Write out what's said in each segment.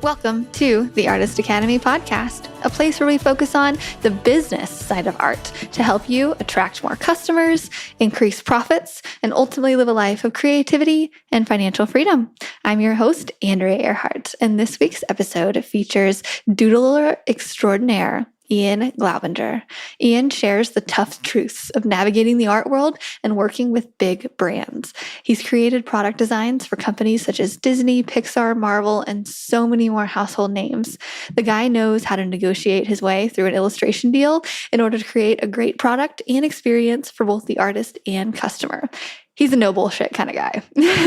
Welcome to the Artist Academy podcast, a place where we focus on the business side of art to help you attract more customers, increase profits, and ultimately live a life of creativity and financial freedom. I'm your host, Andrea Earhart, and this week's episode features doodler extraordinaire, Ian Glaubinger. Ian shares the tough truths of navigating the art world and working with big brands. He's created product designs for companies such as Disney, Pixar, Marvel, and so many more household names. The guy knows how to negotiate his way through an illustration deal in order to create a great product and experience for both the artist and customer. He's a no bullshit kind of guy,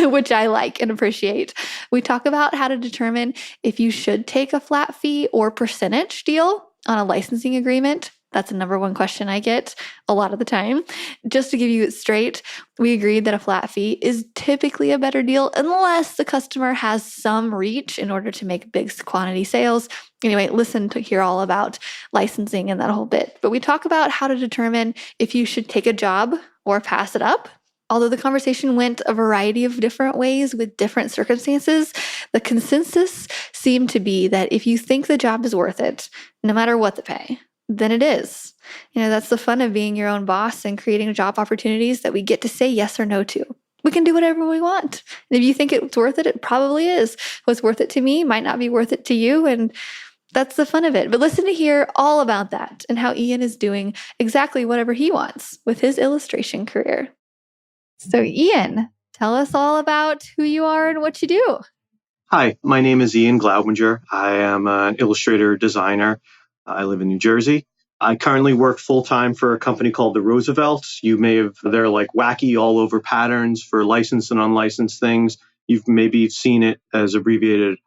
which I like and appreciate. We talk about how to determine if you should take a flat fee or percentage deal on a licensing agreement. That's the number one question I get a lot of the time. Just to give you it straight, we agreed that a flat fee is typically a better deal unless the customer has some reach in order to make big quantity sales. Anyway, listen to hear all about licensing and that whole bit. But we talk about how to determine if you should take a job or pass it up. Although the conversation went a variety of different ways with different circumstances, the consensus seemed to be that if you think the job is worth it, no matter what the pay, then it is. That's the fun of being your own boss and creating job opportunities that we get to say yes or no to. We can do whatever we want. And if you think it's worth it, it probably is. What's worth it to me might not be worth it to you, and that's the fun of it. But listen to hear all about that and how Ian is doing exactly whatever he wants with his illustration career. So Ian, tell us all about who you are and what you do. Hi, my name is Ian Glaubinger. I am an illustrator designer. I live in New Jersey. I currently work full-time for a company called the Roosevelts. They're like wacky all over patterns for licensed and unlicensed things. You've maybe seen it as abbreviated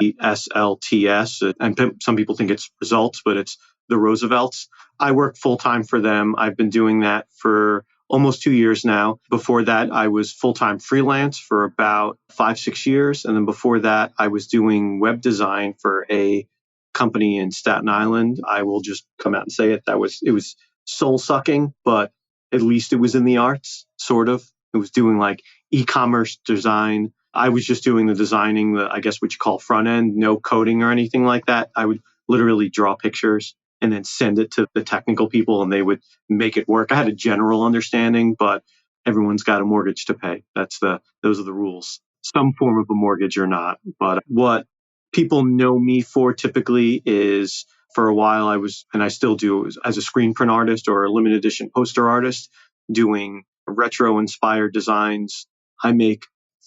SLTS, and some people think it's results, but it's the Roosevelts. I work full-time for them. I've been doing that for almost 2 years now. Before that, I was full-time freelance for about 5-6 years. And then before that, I was doing web design for a company in Staten Island. I will just come out and say it. It was soul-sucking, but at least it was in the arts, sort of. It was doing like e-commerce design. I was just doing the designing, I guess what you call front end, no coding or anything like that. I would literally draw pictures and then send it to the technical people and they would make it work. I had a general understanding, but everyone's got a mortgage to pay. Those are the rules. Some form of a mortgage or not. But what people know me for typically is, for a while I was, and I still do, as a screen print artist or a limited edition poster artist, doing retro inspired designs. I make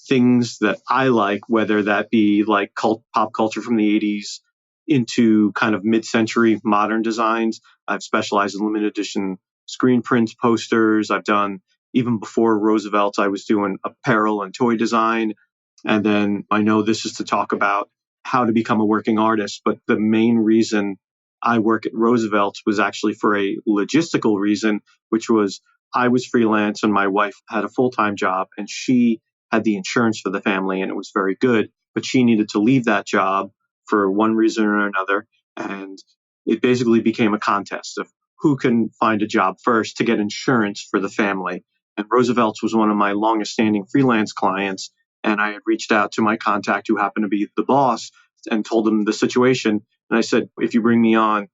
things that I like, whether that be like pop culture from the 80s into kind of mid-century modern designs. I've specialized in limited edition screen prints, posters. I've done, even before Roosevelt's, I was doing apparel and toy design. And then I know this is to talk about how to become a working artist, but the main reason I work at Roosevelt's was actually for a logistical reason, which was I was freelance and my wife had a full-time job and she had the insurance for the family and it was very good, but she needed to leave that job for one reason or another. And it basically became a contest of who can find a job first to get insurance for the family. And Roosevelt's was one of my longest standing freelance clients. And I had reached out to my contact who happened to be the boss and told him the situation. And I said, if you bring me on,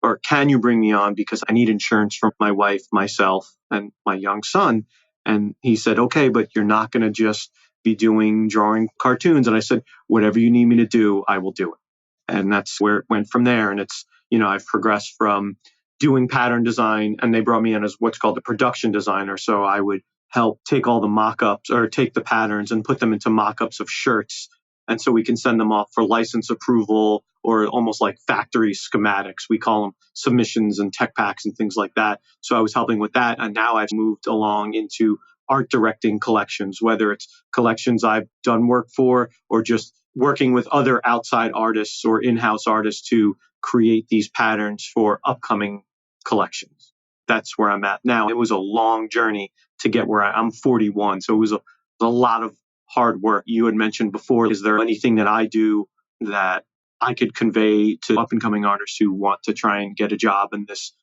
or can you bring me on, because I need insurance for my wife, myself, and my young son. And he said, okay, but you're not going to just be drawing cartoons. And I said, whatever you need me to do, I will do it. And that's where it went from there. And it's, I've progressed from doing pattern design, and they brought me in as what's called a production designer. So I would help take all the mock-ups or take the patterns and put them into mock-ups of shirts. And so we can send them off for license approval or almost like factory schematics. We call them submissions and tech packs and things like that. So I was helping with that. And now I've moved along into art directing collections, whether it's collections I've done work for or just working with other outside artists or in-house artists to create these patterns for upcoming collections. That's where I'm at now. It was a long journey to get where I'm 41. So it was a lot of hard work. You had mentioned before, is there anything that I do that I could convey to up and coming artists who want to try and get a job in this?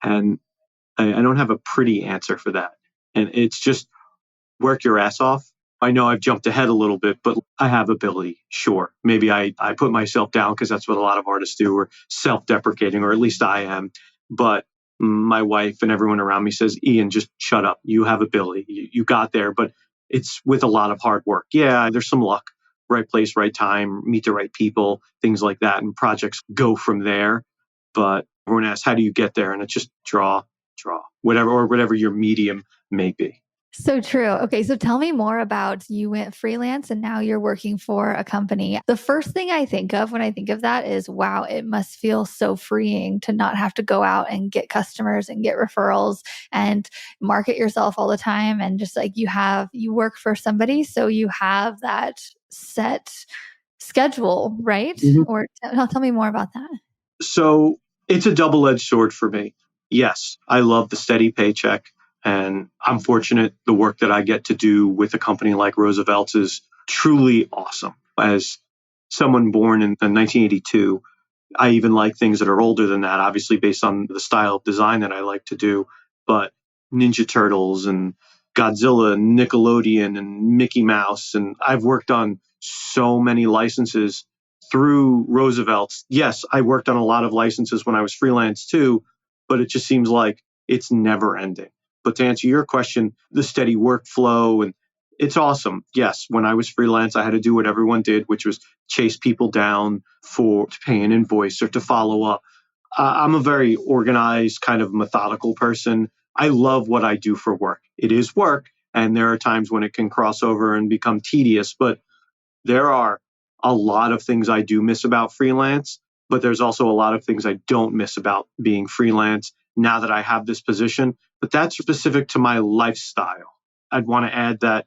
And I don't have a pretty answer for that. And it's just work your ass off. I know I've jumped ahead a little bit, but I have ability. Sure. Maybe I put myself down because that's what a lot of artists do. We're self deprecating, or at least I am. But my wife and everyone around me says, Ian, just shut up. You have ability. You got there, but it's with a lot of hard work. Yeah, there's some luck, right place, right time, meet the right people, things like that. And projects go from there. But everyone asks, how do you get there? And it's just draw, whatever your medium may be. So true. Okay, so tell me more about you went freelance and now you're working for a company. The first thing I think of when I think of that is, wow, it must feel so freeing to not have to go out and get customers and get referrals and market yourself all the time. And just like you work for somebody, so you have that set schedule, right? Or tell me more about that. So it's a double edged sword for me. Yes, I love the steady paycheck. And I'm fortunate the work that I get to do with a company like Roosevelt's is truly awesome. As someone born in 1982, I even like things that are older than that, obviously based on the style of design that I like to do. But Ninja Turtles and Godzilla and Nickelodeon and Mickey Mouse. And I've worked on so many licenses through Roosevelt's. Yes, I worked on a lot of licenses when I was freelance too, but it just seems like it's never ending. But to answer your question, the steady workflow and it's awesome. Yes, when I was freelance, I had to do what everyone did, which was chase people down for to pay an invoice or to follow up. I'm a very organized, kind of methodical person. I love what I do for work. It is work, and there are times when it can cross over and become tedious, but there are a lot of things I do miss about freelance, but there's also a lot of things I don't miss about being freelance now that I have this position. But that's specific to my lifestyle. I'd want to add that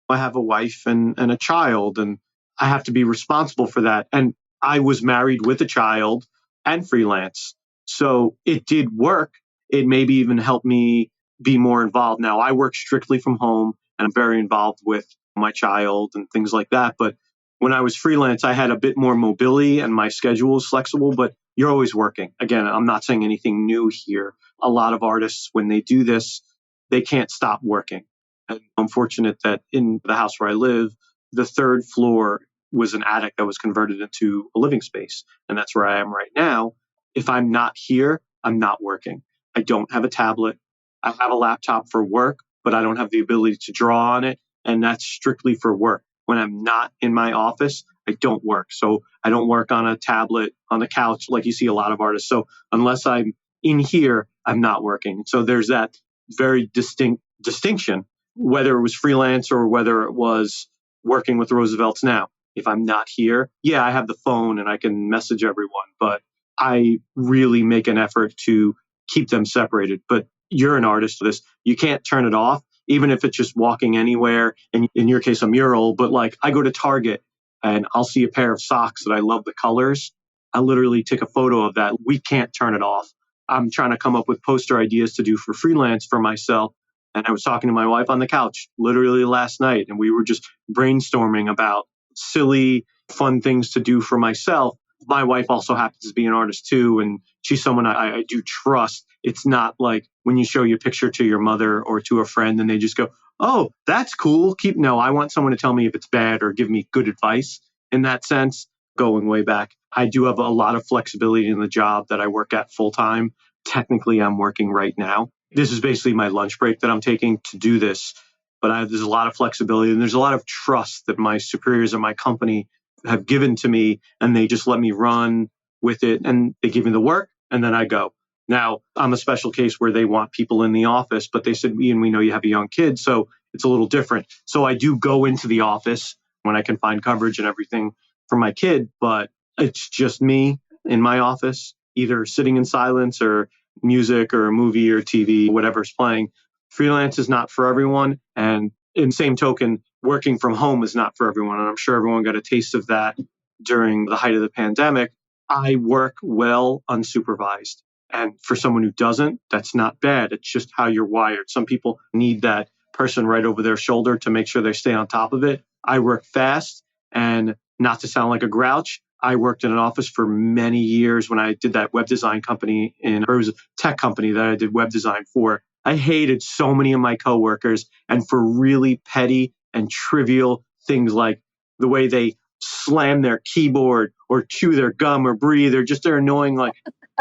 I have a wife and a child, and I have to be responsible for that. And I was married with a child and freelance. So it did work. It maybe even helped me be more involved. Now, I work strictly from home and I'm very involved with my child and things like that. But when I was freelance, I had a bit more mobility and my schedule is flexible, but you're always working. Again, I'm not saying anything new here. A lot of artists, when they do this, they can't stop working. And I'm fortunate that in the house where I live, the third floor was an attic that was converted into a living space. And that's where I am right now. If I'm not here, I'm not working. I don't have a tablet. I have a laptop for work, but I don't have the ability to draw on it. And that's strictly for work. When I'm not in my office, I don't work. So I don't work on a tablet, on the couch, like you see a lot of artists. So unless I'm in here, I'm not working. So there's that very distinct distinction, whether it was freelance or whether it was working with Roosevelt's now. If I'm not here, yeah, I have the phone and I can message everyone, but I really make an effort to keep them separated. But you're an artist for this. You can't turn it off, even if it's just walking anywhere. And in your case, a mural, but like I go to Target and I'll see a pair of socks that I love the colors. I literally take a photo of that. We can't turn it off. I'm trying to come up with poster ideas to do for freelance for myself. And I was talking to my wife on the couch literally last night, and we were just brainstorming about silly, fun things to do for myself. My wife also happens to be an artist too, and she's someone I do trust. It's not like when you show your picture to your mother or to a friend and they just go, "Oh, that's cool." No, I want someone to tell me if it's bad or give me good advice in that sense. Going way back, I do have a lot of flexibility in the job that I work at full time. Technically, I'm working right now. This is basically my lunch break that I'm taking to do this. But there's a lot of flexibility and there's a lot of trust that my superiors at my company have given to me, and they just let me run with it and they give me the work and then I go. Now, I'm a special case where they want people in the office, but they said, Ian, we know you have a young kid, so it's a little different. So I do go into the office when I can find coverage and everything for my kid, but it's just me in my office, either sitting in silence or music or a movie or TV, whatever's playing. Freelance is not for everyone. And in same token, working from home is not for everyone. And I'm sure everyone got a taste of that during the height of the pandemic. I work well unsupervised. And for someone who doesn't, that's not bad. It's just how you're wired. Some people need that person right over their shoulder to make sure they stay on top of it. I work fast, and not to sound like a grouch, I worked in an office for many years when I did that web design company it was a tech company that I did web design for. I hated so many of my coworkers, and for really petty, and trivial things like the way they slam their keyboard or chew their gum or breathe, or just they're annoying. Like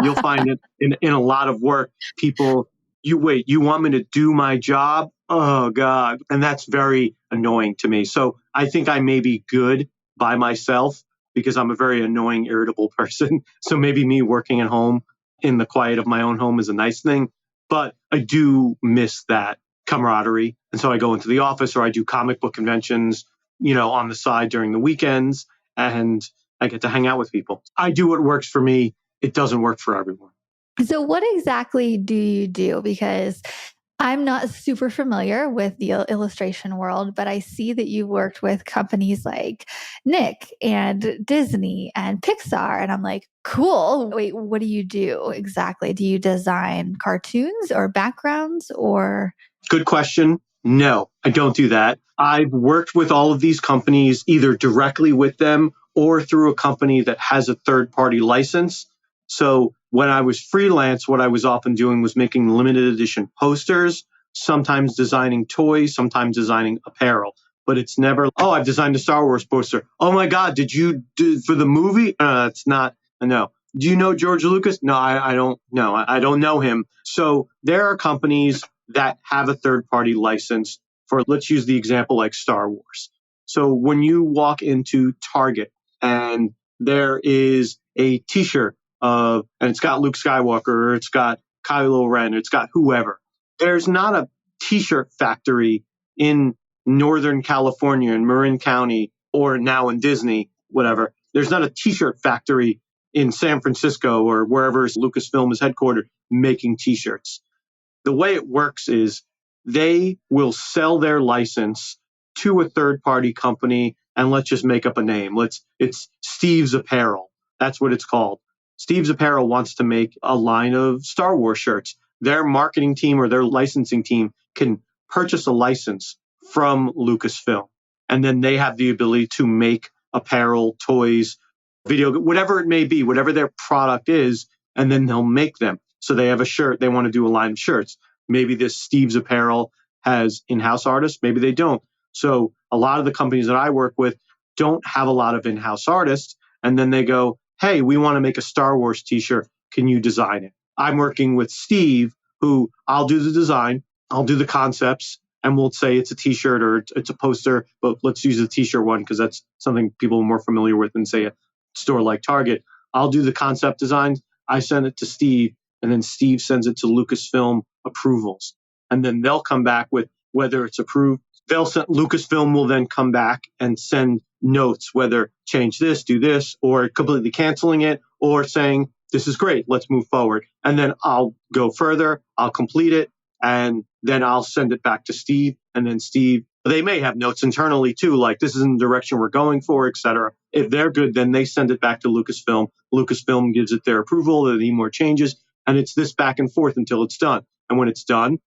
you'll find it in a lot of work, people, you want me to do my job? Oh God. And that's very annoying to me. So I think I may be good by myself because I'm a very annoying, irritable person. So maybe me working at home in the quiet of my own home is a nice thing, but I do miss that camaraderie. And so I go into the office or I do comic book conventions, on the side during the weekends, and I get to hang out with people. I do what works for me. It doesn't work for everyone. So, what exactly do you do? Because I'm not super familiar with the illustration world, but I see that you worked with companies like Nick and Disney and Pixar. And I'm like, cool. Wait, what do you do exactly? Do you design cartoons or backgrounds or? Good question. No, I don't do that. I've worked with all of these companies either directly with them or through a company that has a third party license. So when I was freelance, what I was often doing was making limited edition posters, sometimes designing toys, sometimes designing apparel. But it's never, oh, I've designed a Star Wars poster. Oh my God, did you do for the movie? It's not, no. Do you know George Lucas? No, I don't know. I don't know him. So there are companies that have a third party license for, let's use the example like Star Wars. So when you walk into Target and there is a t-shirt and it's got Luke Skywalker, or it's got Kylo Ren, or it's got whoever, there's not a t-shirt factory in Northern California in Marin County or now in Disney, whatever. There's not a t-shirt factory in San Francisco or wherever Lucasfilm is headquartered making t-shirts. The way it works is they will sell their license to a third party company, and let's just make up a name. It's Steve's Apparel. That's what it's called. Steve's Apparel wants to make a line of Star Wars shirts. Their marketing team or their licensing team can purchase a license from Lucasfilm, and then they have the ability to make apparel, toys, video, whatever it may be, whatever their product is, and then they'll make them. So they have a shirt, they want to do a line of shirts. Maybe this Steve's Apparel has in-house artists, maybe they don't. So a lot of the companies that I work with don't have a lot of in-house artists. And then they go, hey, we want to make a Star Wars t-shirt. Can you design it? I'm working with Steve, who I'll do the design, I'll do the concepts, and we'll say it's a t-shirt or it's a poster, but let's use the t-shirt one because that's something people are more familiar with than, say, a store like Target. I'll do the concept designs. I send it to Steve, and then Steve sends it to Lucasfilm approvals. And then they'll come back with whether it's approved. Lucasfilm will then come back and send notes, whether change this, do this, or completely canceling it, or saying, this is great, let's move forward. And then I'll go further, I'll complete it, and then I'll send it back to Steve. And then Steve, they may have notes internally too, like this is in the direction we're going for, et cetera. If they're good, then they send it back to Lucasfilm. Lucasfilm gives it their approval, they need more changes, and it's this back and forth until it's done. And when it's done,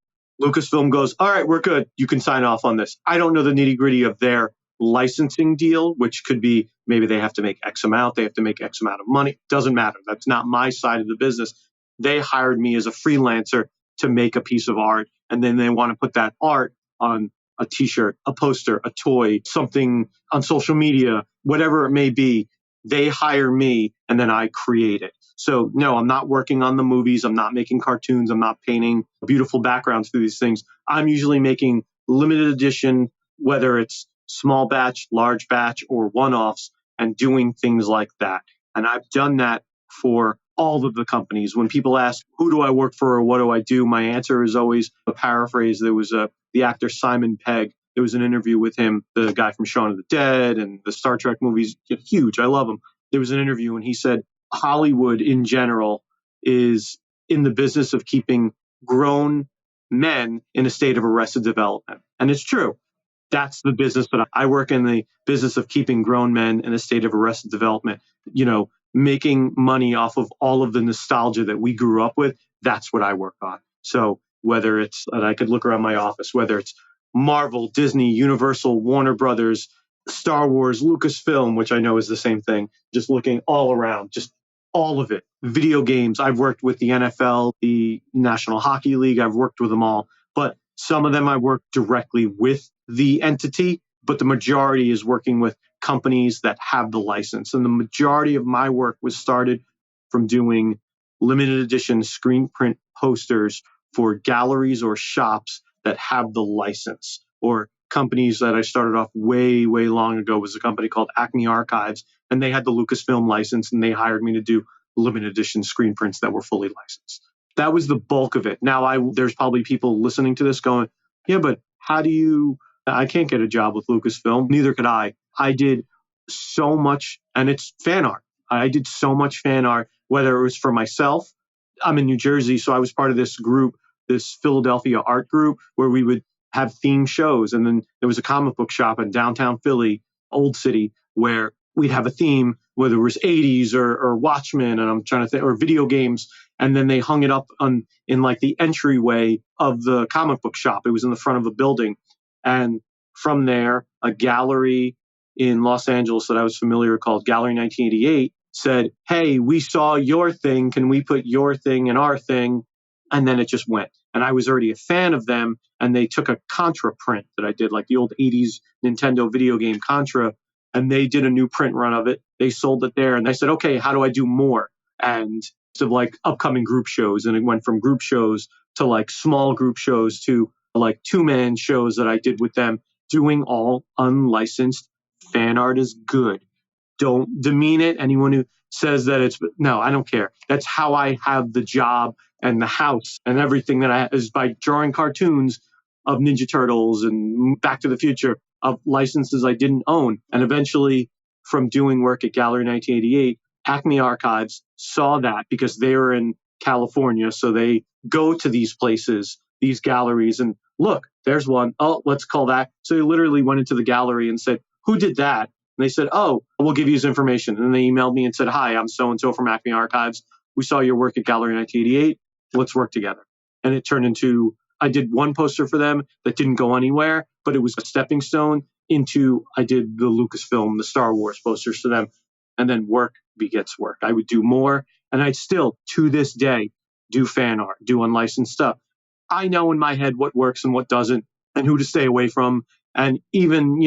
Lucasfilm goes, all right, we're good. You can sign off on this. I don't know the nitty gritty of their licensing deal, which could be maybe they have to make X amount, they have to make X amount of money. Doesn't matter. That's not my side of the business. They hired me as a freelancer to make a piece of art, and then they want to put that art on a t-shirt, a poster, a toy, something on social media, whatever it may be. They hire me and then I create it. So no, I'm not working on the movies. I'm not making cartoons. I'm not painting beautiful backgrounds for these things. I'm usually making limited edition, whether it's small batch, large batch, or one-offs, and doing things like that. And I've done that for all of the companies. When people ask, who do I work for or what do I do? My answer is always a paraphrase. There was the actor Simon Pegg. There was an interview with him, the guy from Shaun of the Dead and the Star Trek movies, huge. I love him. There was an interview and he said, Hollywood in general is in the business of keeping grown men in a state of arrested development. And it's true. That's the business that I work in, the business of keeping grown men in a state of arrested development, making money off of all of the nostalgia that we grew up with. That's what I work on. So whether it's, and I could look around my office, whether it's Marvel, Disney, Universal, Warner Brothers, Star Wars, Lucasfilm, which I know is the same thing, just looking all around, just all of it. Video games, I've worked with the NFL, the National Hockey League, I've worked with them all, but some of them I work directly with the entity, but the majority is working with companies that have the license. And the majority of my work was started from doing limited edition screen print posters for galleries or shops that have the license, or companies that I started off way, way long ago was a company called Acme Archives, and they had the Lucasfilm license, and they hired me to do limited edition screen prints that were fully licensed. That was the bulk of it. Now, there's probably people listening to this going, yeah, but how do you, I can't get a job with Lucasfilm. Neither could I. I did so much, and it's fan art. I did so much fan art, whether it was for myself. I'm in New Jersey, so I was part of this group, this Philadelphia art group, where we would have theme shows. And then there was a comic book shop in downtown Philly, Old City, where we'd have a theme, whether it was 80s or Watchmen, and I'm trying to think, or video games. And then they hung it up in like the entryway of the comic book shop. It was in the front of a building. And from there, a gallery in Los Angeles that I was familiar with called Gallery 1988 said, hey, we saw your thing. Can we put your thing in our thing? And then it just went. And I was already a fan of them. And they took a Contra print that I did, like the old 80s Nintendo video game Contra. And they did a new print run of it. They sold it there. And I said, okay, how do I do more? And so like upcoming group shows. And it went from group shows to like small group shows to like 2-man shows that I did with them, doing all unlicensed. Fan art is good. Don't demean it. Anyone who says that no, I don't care. That's how I have the job and the house and everything that I have is by drawing cartoons of Ninja Turtles and Back to the Future, of licenses I didn't own. And eventually, from doing work at Gallery 1988, Acme Archives saw that because they were in California. So they go to these places, these galleries, and look, there's one. Oh, let's call that. So they literally went into the gallery and said, who did that? And they said, oh, we'll give you his information. And then they emailed me and said, hi, I'm so-and-so from Acme Archives. We saw your work at Gallery 1988. Let's work together. And it turned into, I did one poster for them that didn't go anywhere, but it was a stepping stone into, I did the Lucasfilm, the Star Wars posters for them. And then work begets work. I would do more. And I still, to this day, do fan art, do unlicensed stuff. I know in my head what works and what doesn't, and who to stay away from. And even,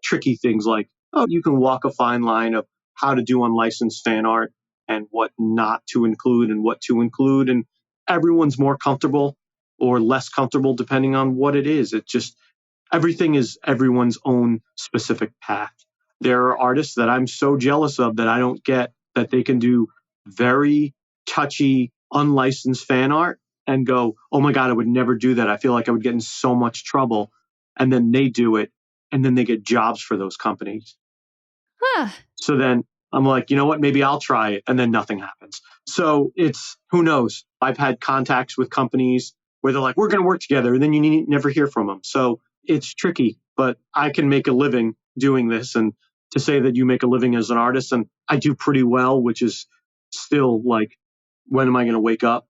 tricky things like, oh, you can walk a fine line of how to do unlicensed fan art and what not to include and what to include. And everyone's more comfortable or less comfortable depending on what it is. It just, everything is everyone's own specific path. There are artists that I'm so jealous of that I don't get, that they can do very touchy, unlicensed fan art and go, oh my God, I would never do that. I feel like I would get in so much trouble. And then they do it. And then they get jobs for those companies. Huh. So then I'm like, you know what? Maybe I'll try it. And then nothing happens. So it's, who knows? I've had contacts with companies where they're like, we're going to work together. And then you never hear from them. So it's tricky, but I can make a living doing this. And to say that you make a living as an artist, and I do pretty well, which is still like, when am I going to wake up?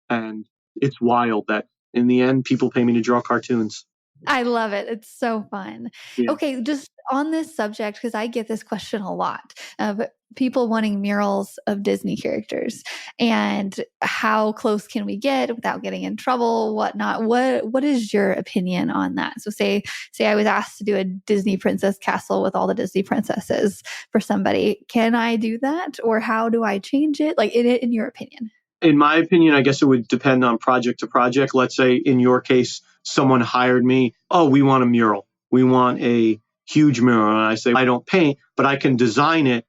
And it's wild that in the end, people pay me to draw cartoons. I love it. It's so fun. Yeah. Okay, just on this subject, because I get this question a lot of people wanting murals of Disney characters and how close can we get without getting in trouble, whatnot. What is your opinion on that? So say I was asked to do a Disney princess castle with all the Disney princesses for somebody. Can I do that? Or how do I change it? Like in your opinion? In my opinion, I guess it would depend on project to project. Let's say in your case, someone hired me. Oh, we want a mural. We want a huge mural. And I say, I don't paint, but I can design it.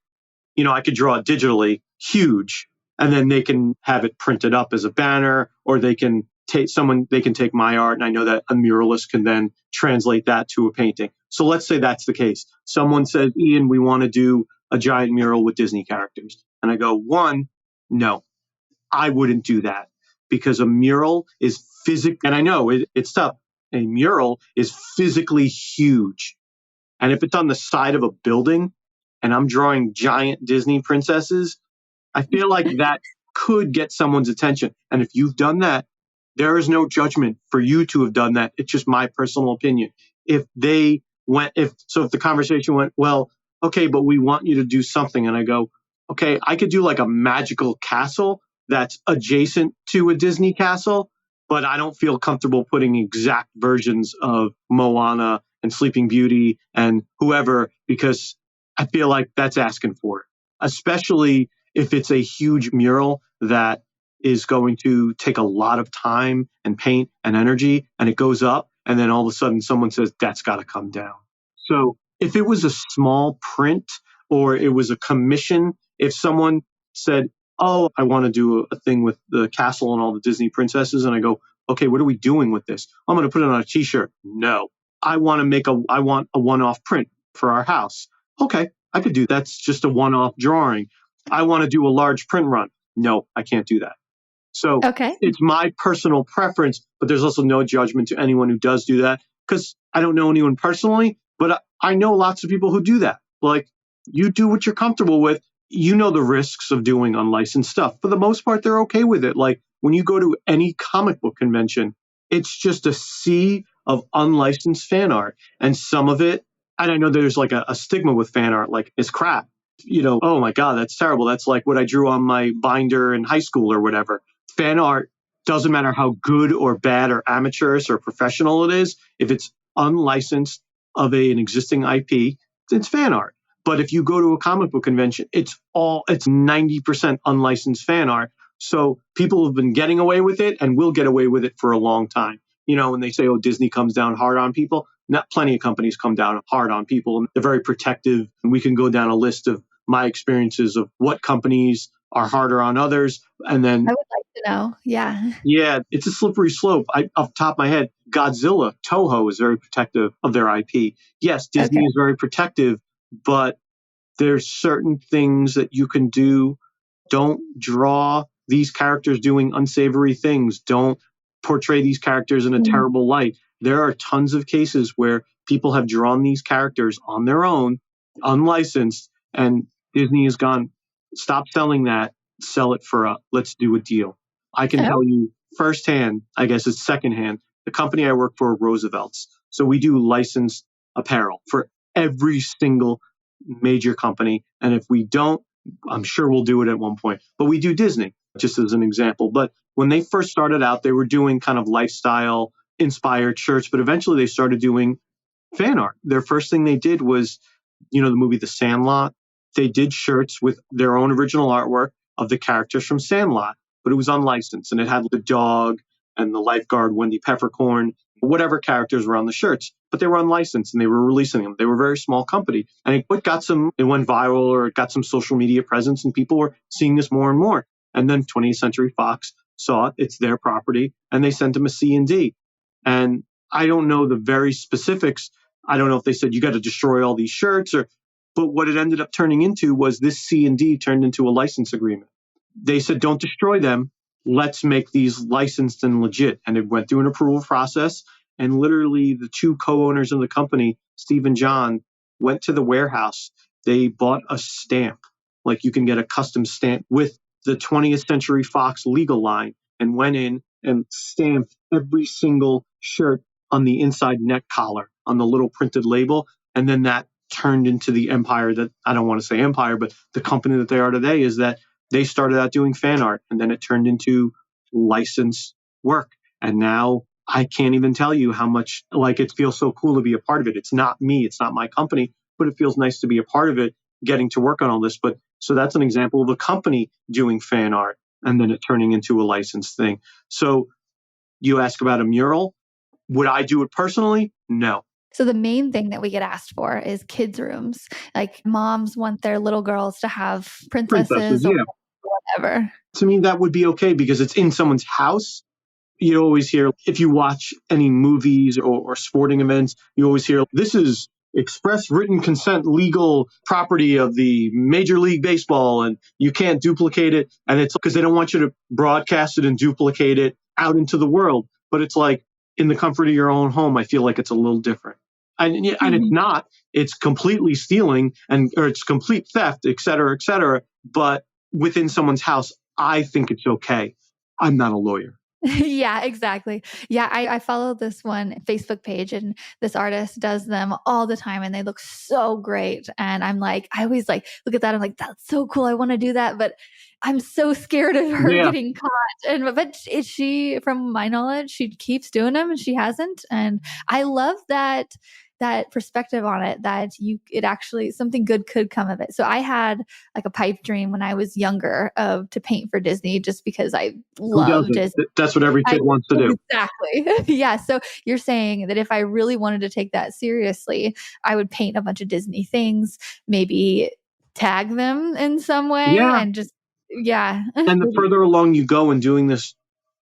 I could draw it digitally, huge, and then they can have it printed up as a banner, or they can take my art. And I know that a muralist can then translate that to a painting. So let's say that's the case. Someone says, Ian, we want to do a giant mural with Disney characters. And I go, one, no. I wouldn't do that because a mural is and I know it's tough. A mural is physically huge. And if it's on the side of a building and I'm drawing giant Disney princesses, I feel like that could get someone's attention. And if you've done that, there is no judgment for you to have done that. It's just my personal opinion. If the conversation went, well, okay, but we want you to do something. And I go, okay, I could do like a magical castle that's adjacent to a Disney castle, but I don't feel comfortable putting exact versions of Moana and Sleeping Beauty and whoever, because I feel like that's asking for it, especially if it's a huge mural that is going to take a lot of time and paint and energy, and it goes up, and then all of a sudden someone says that's got to come down. So if it was a small print or it was a commission, if someone said, oh, I want to do a thing with the castle and all the Disney princesses, and I go, okay, what are we doing with this? I'm going to put it on a t-shirt. No, I want a one-off print for our house. Okay, I could do that. That's just a one-off drawing. I want to do a large print run. No, I can't do that. So Okay. it's my personal preference, but there's also no judgment to anyone who does do that, because I don't know anyone personally, but I know lots of people who do that. Like, you do what you're comfortable with. You know the risks of doing unlicensed stuff. For the most part, they're okay with it. Like, when you go to any comic book convention, it's just a sea of unlicensed fan art. And some of it, and I know there's like a stigma with fan art, like it's crap. Oh my God, that's terrible. That's like what I drew on my binder in high school or whatever. Fan art, doesn't matter how good or bad or amateurish or professional it is, if it's unlicensed of an existing IP, it's fan art. But if you go to a comic book convention, it's 90% unlicensed fan art. So people have been getting away with it and will get away with it for a long time. When they say, oh, Disney comes down hard on people, not plenty of companies come down hard on people, and they're very protective. And we can go down a list of my experiences of what companies are harder on others. And then, I would like to know. Yeah. yeah, it's a slippery slope. Off the top of my head, Godzilla, Toho is very protective of their IP. Yes, Disney Okay. is very protective, but there's certain things that you can do. Don't draw these characters doing unsavory things. Don't portray these characters in a Mm. terrible light. There are tons of cases where people have drawn these characters on their own, unlicensed, and Disney has gone, stop selling that, sell it for let's do a deal. I can Oh, tell you firsthand, I guess it's secondhand, the company I work for, Roosevelt's. So we do licensed apparel for every single major company. And if we don't, I'm sure we'll do it at one point. But we do Disney, just as an example. But when they first started out, they were doing kind of lifestyle inspired shirts, but eventually they started doing fan art. Their first thing they did was, the movie The Sandlot. They did shirts with their own original artwork of the characters from Sandlot, but it was unlicensed, and it had the dog and the lifeguard Wendy Peppercorn, whatever characters were on the shirts, but they were unlicensed and they were releasing them. They were a very small company, and it went viral, or it got some social media presence, and people were seeing this more and more. And then 20th Century Fox saw it, it's their property, and they sent them a C&D. And I don't know the very specifics. I don't know if they said you got to destroy all these shirts, but what it ended up turning into was this C&D turned into a license agreement. They said, don't destroy them. Let's make these licensed and legit. And it went through an approval process. And literally the two co-owners of the company, Steve and John, went to the warehouse. They bought a stamp, like you can get a custom stamp with the 20th Century Fox legal line, and went in and stamped every single shirt on the inside neck collar on the little printed label. And then that turned into the empire that, I don't want to say empire, but the company that they are today, is that they started out doing fan art, and then it turned into licensed work. And now I can't even tell you how much, like, it feels so cool to be a part of it. It's not me, it's not my company, but it feels nice to be a part of it, getting to work on all this. But so that's an example of a company doing fan art and then it turning into a licensed thing. So you ask about a mural. Would I do it personally? No. so the main thing that we get asked for is kids' rooms. Like, moms want their little girls to have Princesses, princesses or yeah. whatever. To me, that would be okay because it's in someone's house. You always hear, if you watch any movies or sporting events, you always hear, this is express written consent legal property of the Major League Baseball, and you can't duplicate it. And it's because they don't want you to broadcast it and duplicate it out into the world. But it's like, in the comfort of your own home, I feel like it's a little different. And it's not, it's completely stealing, or it's complete theft, et cetera, et cetera. But within someone's house, I think it's okay. I'm not a lawyer. Yeah, exactly. Yeah, I follow this one Facebook page, and this artist does them all the time and they look so great. And I'm like, I always like look at that. I'm like, that's so cool. I want to do that. But I'm so scared of her Yeah. getting caught. But she, from my knowledge, she keeps doing them and she hasn't. And I love that that perspective on it, that it actually, something good could come of it. So I had like a pipe dream when I was younger to paint for Disney, just because I Who love doesn't? Disney. That's what every kid wants to do. Exactly. Yeah. So you're saying that if I really wanted to take that seriously, I would paint a bunch of Disney things, maybe tag them in some way, Yeah. and just, yeah. And the further along you go in doing this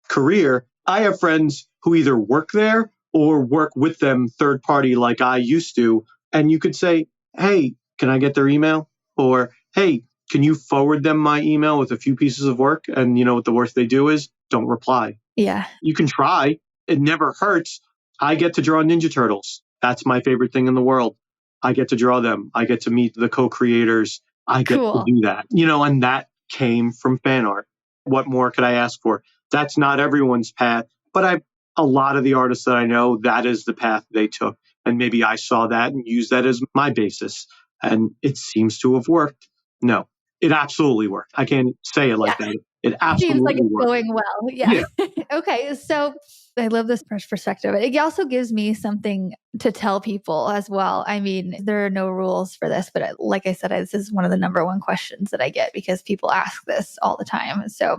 career, I have friends who either work there or work with them third party like I used to. And you could say, hey, can I get their email? Or, hey, can you forward them my email with a few pieces of work? And you know what the worst they do is? Don't reply. Yeah. You can try. It never hurts. I get to draw Ninja Turtles. That's my favorite thing in the world. I get to draw them. I get to meet the co-creators. I get to Cool. do that, and that came from fan art. What more could I ask for? That's not everyone's path, but a lot of the artists that I know, that is the path they took. And maybe I saw that and used that as my basis. And it seems to have worked. No, it absolutely worked. I can't say it like Yeah. that. It Seems like absolutely it's worked. going well. Yeah. Okay. So I love this perspective. It also gives me something to tell people as well. I mean, there are no rules for this, but like I said, this is one of the number one questions that I get because people ask this all the time. So,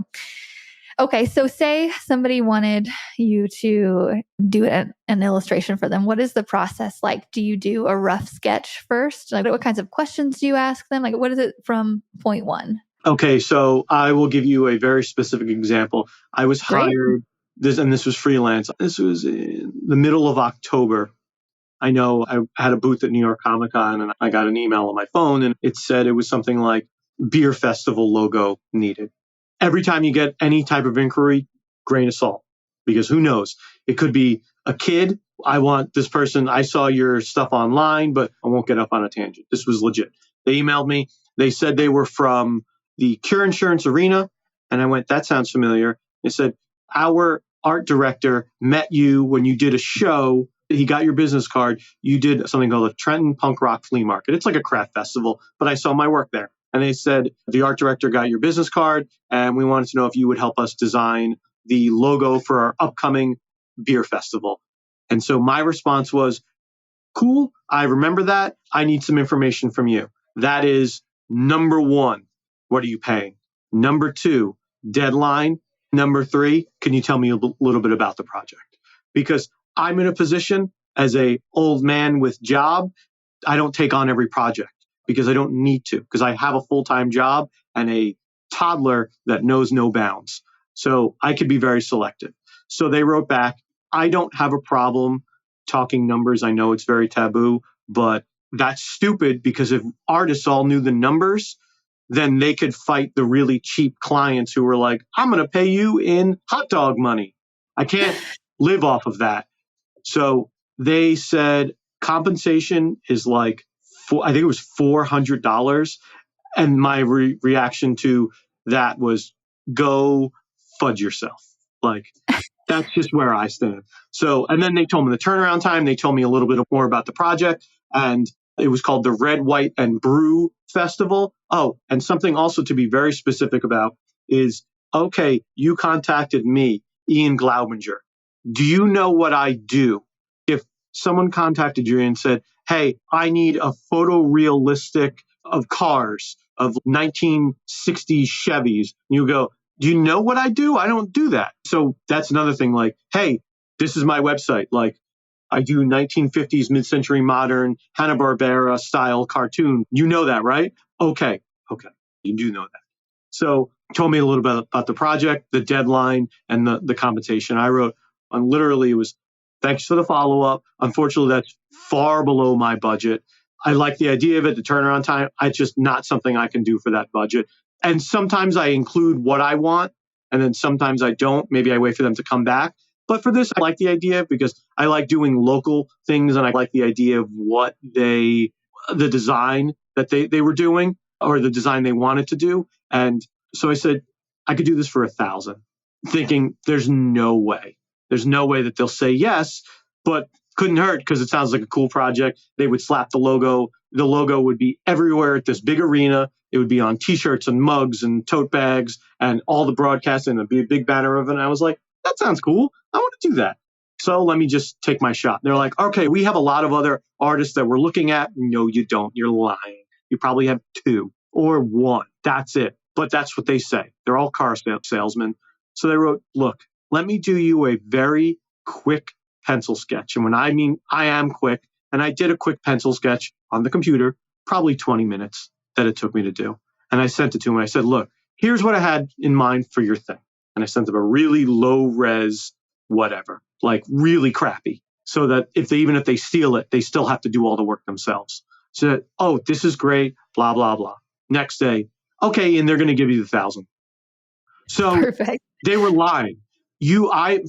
okay. So say somebody wanted you to do an illustration for them. What is the process like? Do you do a rough sketch first? Like, what kinds of questions do you ask them? Like, what is it from point one? Okay, so I will give you a very specific example. I was Great. hired and this was freelance. This was in the middle of October. I know I had a booth at New York Comic Con and I got an email on my phone and it said it was something like beer festival logo needed. Every time you get any type of inquiry, grain of salt, because who knows? It could be a kid. I want this person. I saw your stuff online, but I won't get up on a tangent. This was legit. They emailed me. They said they were from the Cure Insurance Arena. And I went, that sounds familiar. They said, our art director met you when you did a show. He got your business card. You did something called a Trenton Punk Rock Flea Market. It's like a craft festival, but I saw my work there. And they said, the art director got your business card, and we wanted to know if you would help us design the logo for our upcoming beer festival. And so my response was, cool, I remember that. I need some information from you. That is number one, what are you paying? Number two, deadline. Number three, can you tell me a little bit about the project? Because I'm in a position as a old man with job, I don't take on every project because I don't need to, because I have a full-time job and a toddler that knows no bounds. So I could be very selective. So they wrote back, I don't have a problem talking numbers. I know it's very taboo, but that's stupid because if artists all knew the numbers, then they could fight the really cheap clients who were like, I'm going to pay you in hot dog money. I can't live off of that. So they said compensation is like, I think it was $400. And my reaction to that was go fudge yourself. Like, that's just where I stand. So, and then they told me the turnaround time. They told me a little bit more about the project. And it was called the Red, White, and Brew Festival. Oh, and something also to be very specific about is, okay, you contacted me, Ian Glaubinger. Do you know what I do? If someone contacted you and said, hey, I need a photorealistic of cars, of 1960s Chevys, you go, do you know what I do? I don't do that. So that's another thing like, hey, this is my website. Like, I do 1950s mid-century modern Hanna-Barbera style cartoon. You know that, right? Okay. You do know that. So told me a little bit about the project, the deadline, and the compensation. I wrote on literally it was, thanks for the follow-up. Unfortunately, that's far below my budget. I like the idea of it, the turnaround time. It's just not something I can do for that budget. And sometimes I include what I want, and then sometimes I don't. Maybe I wait for them to come back. But for this, I like the idea because I like doing local things, and I like the idea of the design that they were doing or the design they wanted to do. And so I said, I could do this for 1,000, thinking there's no way. There's no way that they'll say yes, but couldn't hurt because it sounds like a cool project. They would slap the logo. The logo would be everywhere at this big arena. It would be on T-shirts and mugs and tote bags and all the broadcasting. It'd be a big banner of it. And I was like, that sounds cool. I want to do that. So let me just take my shot. They're like, okay, we have a lot of other artists that we're looking at. No, you don't. You're lying. You probably have two or one. That's it. But that's what they say. They're all car salesmen. So they wrote, look, let me do you a very quick pencil sketch. And when I mean I am quick, and I did a quick pencil sketch on the computer, probably 20 minutes that it took me to do. And I sent it to him. And I said, look, here's what I had in mind for your thing. And I sent them a really low res, whatever, like really crappy. So that even if they steal it, they still have to do all the work themselves. So, oh, this is great, blah, blah, blah. Next day, okay, and they're going to give you the 1,000. So Perfect. they were lying.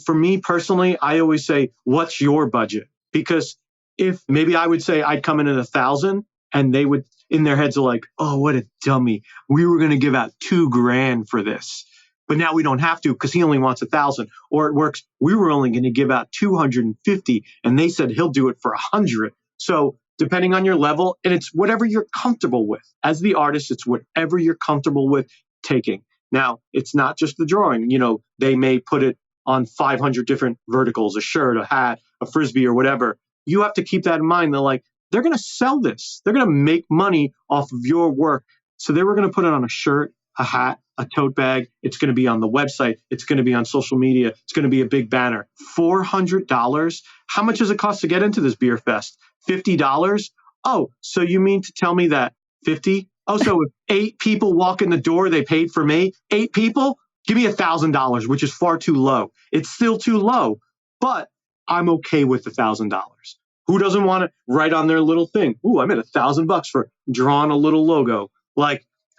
For me personally, I always say, what's your budget? Because if maybe I would say I'd come in at 1,000 and they would in their heads are like, oh, what a dummy. We were going to give out $2,000 for this, but now we don't have to because he only wants 1,000. Or it works. We were only going to give out 250 and they said he'll do it for 100. So depending on your level, and it's whatever you're comfortable with. As the artist, it's whatever you're comfortable with taking. Now, it's not just the drawing. They may put it on 500 different verticals, a shirt, a hat, a Frisbee, or whatever. You have to keep that in mind. They're going to sell this. They're going to make money off of your work. So they were going to put it on a shirt, a hat, a tote bag. It's going to be on the website. It's going to be on social media. It's going to be a big banner. $400? How much does it cost to get into this beer fest? $50? Oh, so you mean to tell me that 50? Oh, so if 8 people walk in the door, they paid for me? 8 people? Give me $1,000, which is far too low. It's still too low, but I'm okay with $1,000. Who doesn't want to write on their little thing? Ooh, I made $1,000 for drawing a little logo.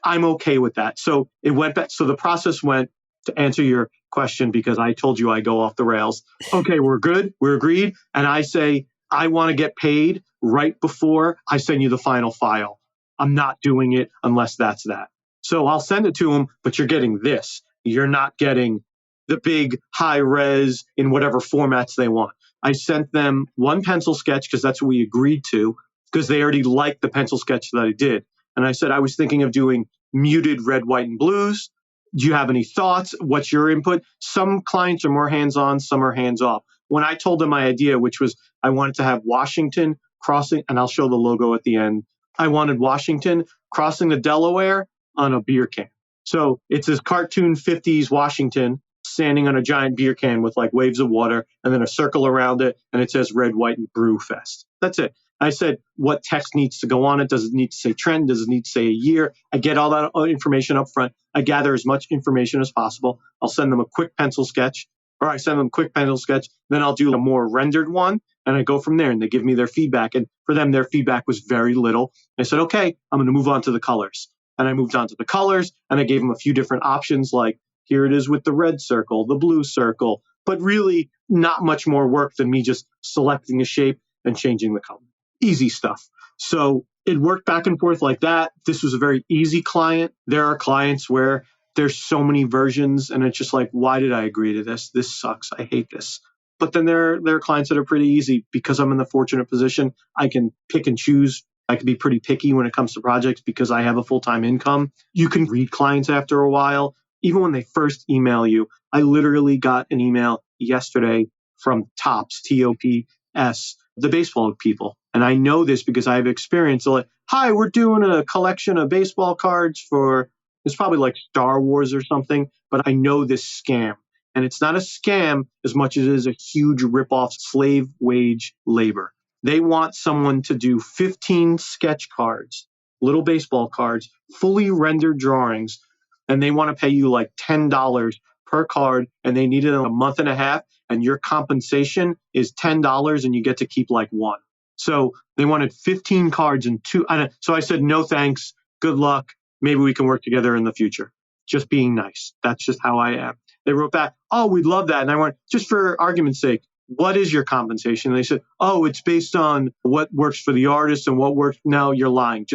I'm okay with that. So it went back. So the process went to answer your question because I told you I go off the rails. Okay, we're good. We're agreed. And I say, I want to get paid right before I send you the final file. I'm not doing it unless that's that. So I'll send it to them, but you're getting this. You're not getting the big high res in whatever formats they want. I sent them one pencil sketch because that's what we agreed to because they already liked the pencil sketch that I did. And I said, I was thinking of doing muted red, white, and blues. Do you have any thoughts? What's your input? Some clients are more hands-on, some are hands-off. When I told them my idea, which was I wanted to have Washington crossing, and I'll show the logo at the end. I wanted Washington crossing the Delaware on a beer can. So it's this cartoon 50s Washington standing on a giant beer can with waves of water and then a circle around it. And it says Red, White, and Brew Fest. That's it. I said, what text needs to go on it? Does it need to say trend? Does it need to say a year? I get all that information up front. I gather as much information as possible. I'll send them a quick pencil sketch, or I send them a quick pencil sketch. Then I'll do a more rendered one. And I go from there and they give me their feedback. And for them, their feedback was very little. I said, okay, I'm going to move on to the colors. And I moved on to the colors and I gave them a few different options like here it is with the red circle, the blue circle, but really not much more work than me just selecting a shape and changing the color. Easy stuff. So it worked back and forth like that. This was a very easy client. There are clients where there's so many versions and it's just like, why did I agree to this? This sucks. I hate this. But then there are clients that are pretty easy because I'm in the fortunate position. I can pick and choose. I can be pretty picky when it comes to projects because I have a full-time income. You can read clients after a while. Even when they first email you, I literally got an email yesterday from Topps, TOPS, the baseball people. And I know this because I have experience. They're like, hi, we're doing a collection of baseball cards for, it's probably like Star Wars or something, but I know this scam. And it's not a scam as much as it is a huge ripoff slave wage labor. They want someone to do 15 sketch cards, little baseball cards, fully rendered drawings, and they want to pay you like $10 per card, and they need it in a month and a half, and your compensation is $10, and you get to keep like one. So they wanted 15 cards and two. So I said, no thanks, good luck. Maybe we can work together in the future. Just being nice. That's just how I am. They wrote back, oh, we'd love that. And I went, just for argument's sake, what is your compensation? And they said, oh, it's based on what works for the artist and what works. No, you're lying.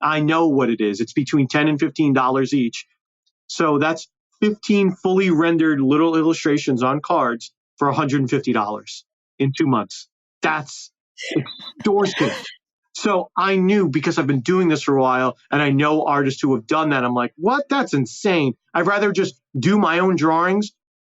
I know what it is. It's between $10 and $15 each. So that's 15 fully rendered little illustrations on cards for $150 in 2 months. That's extortion. So I knew because I've been doing this for a while and I know artists who have done that. I'm like, what? That's insane. I'd rather just do my own drawings,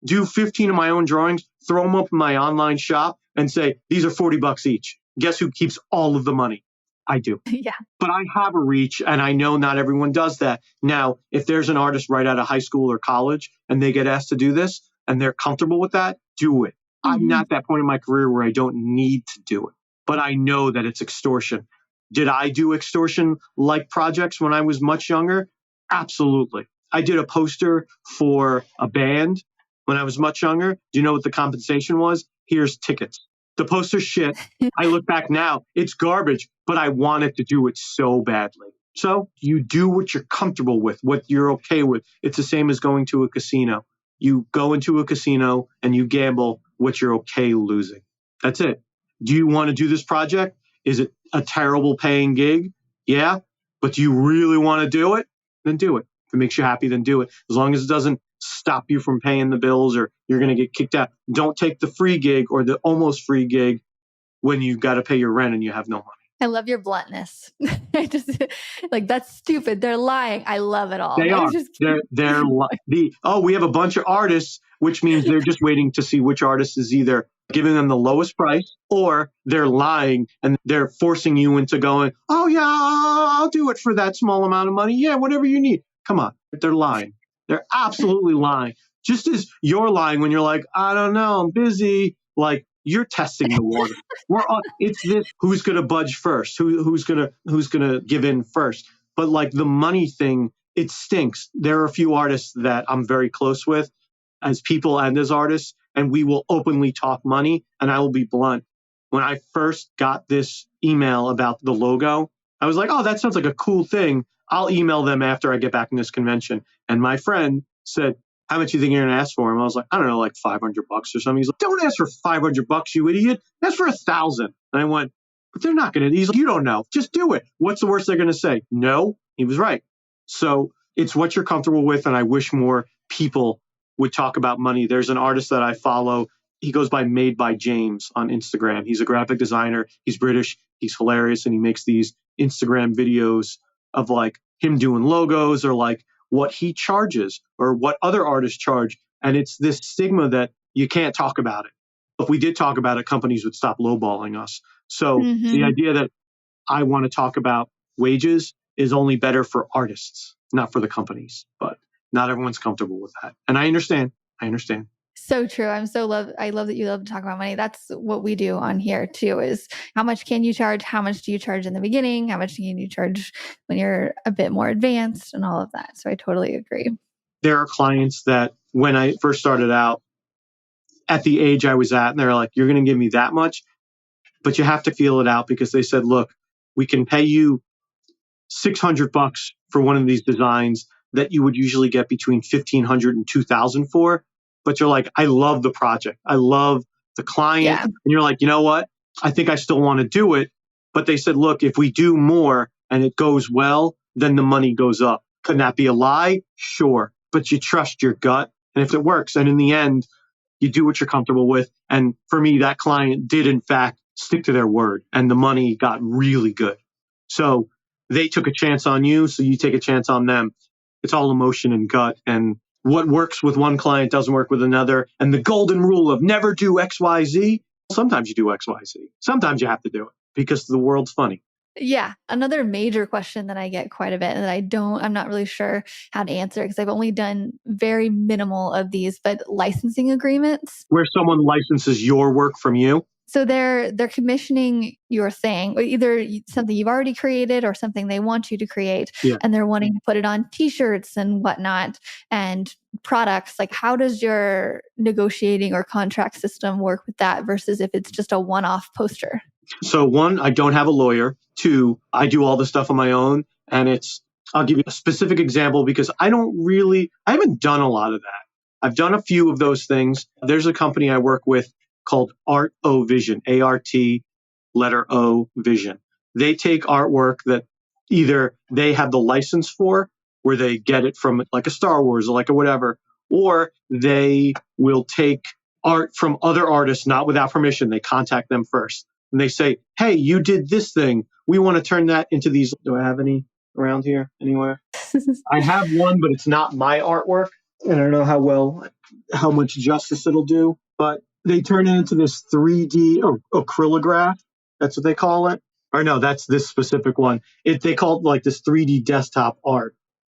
do 15 of my own drawings, throw them up in my online shop and say, these are $40 each. Guess who keeps all of the money? I do. Yeah. But I have a reach, and I know not everyone does that. Now, if there's an artist right out of high school or college and they get asked to do this and they're comfortable with that, do it. I'm not at that point in my career where I don't need to do it, but I know that it's extortion. Did I do extortion like projects when I was much younger? Absolutely. I did a poster for a band when I was much younger. Do you know what the compensation was? Here's tickets. The poster's shit. I look back now, it's garbage, but I wanted to do it so badly. So you do what you're comfortable with, what you're okay with. It's the same as going to a casino. You go into a casino and you gamble what you're okay losing. That's it. Do you want to do this project? Is it a terrible paying gig? Yeah. But do you really want to do it? Then do it. If it makes you happy, then do it. As long as it doesn't stop you from paying the bills or you're going to get kicked out. Don't take the free gig or the almost free gig when you've got to pay your rent and you have no money. I love your bluntness. I just like, that's stupid. They're lying. I love it all. They are. We have a bunch of artists, which means they're just waiting to see which artist is either giving them the lowest price or they're lying and they're forcing you into going, oh yeah, I'll do it for that small amount of money. Yeah, whatever you need. Come on. They're lying. They're absolutely lying. Just as you're lying when you're like, I don't know, I'm busy. Like, you're testing the water. It's this who's going to budge first, who's going to give in first. But like the money thing, it stinks. There are a few artists that I'm very close with as people and as artists, and we will openly talk money. And I will be blunt. When I first got this email about the logo, I was like, oh, that sounds like a cool thing. I'll email them after I get back from this convention. And my friend said, how much do you think you're going to ask for him? I was like, I don't know, like $500 or something. He's like, don't ask for $500, you idiot. Ask for 1,000. And I went, but they're not going to. He's like, you don't know. Just do it. What's the worst they're going to say? No. He was right. So it's what you're comfortable with. And I wish more people would talk about money. There's an artist that I follow. He goes by Made by James on Instagram. He's a graphic designer. He's British. He's hilarious. And he makes these Instagram videos of like him doing logos or like what he charges or what other artists charge. And it's this stigma that you can't talk about it. If we did talk about it, companies would stop lowballing us. So the idea that I want to talk about wages is only better for artists, not for the companies. But not everyone's comfortable with that. And I understand. So true. I love that you love to talk about money. That's what we do on here too, is how much can you charge? How much do you charge in the beginning? How much can you charge when you're a bit more advanced and all of that? So I totally agree. There are clients that when I first started out at the age I was at, and they're like, you're going to give me that much, but you have to feel it out because they said, look, we can pay you $600 for one of these designs that you would usually get between $1,500 and $2,000 for. But you're like, I love the project. I love the client. Yeah. And you're like, you know what? I think I still want to do it. But they said, look, if we do more and it goes well, then the money goes up. Could that be a lie? Sure. But you trust your gut. And if it works, and in the end, you do what you're comfortable with. And for me, that client did, in fact, stick to their word. And the money got really good. So they took a chance on you. So you take a chance on them. It's all emotion and gut. And what works with one client doesn't work with another. And the golden rule of never do XYZ. Sometimes you do XYZ. Sometimes you have to do it because the world's funny. Yeah. Another major question that I get quite a bit and that I'm not really sure how to answer because I've only done very minimal of these, but licensing agreements. Where someone licenses your work from you. So they're commissioning your thing, or either something you've already created or something they want you to create, and they're wanting to put it on T-shirts and whatnot and products. Like, how does your negotiating or contract system work with that versus if it's just a one-off poster? So one, I don't have a lawyer. Two, I do all the stuff on my own, and I'll give you a specific example because I haven't done a lot of that. I've done a few of those things. There's a company I work with called Art O Vision, A-R-T, letter O Vision. They take artwork that either they have the license for, where they get it from like a Star Wars or like a whatever, or they will take art from other artists, not without permission. They contact them first. And they say, hey, you did this thing. We want to turn that into these. Do I have any around here anywhere? I have one, but it's not my artwork. And I don't know how well how much justice it'll do, but they turn it into this 3D or acrylograph. That's what they call it. Or no, that's this specific one. They call it like this 3D desktop art.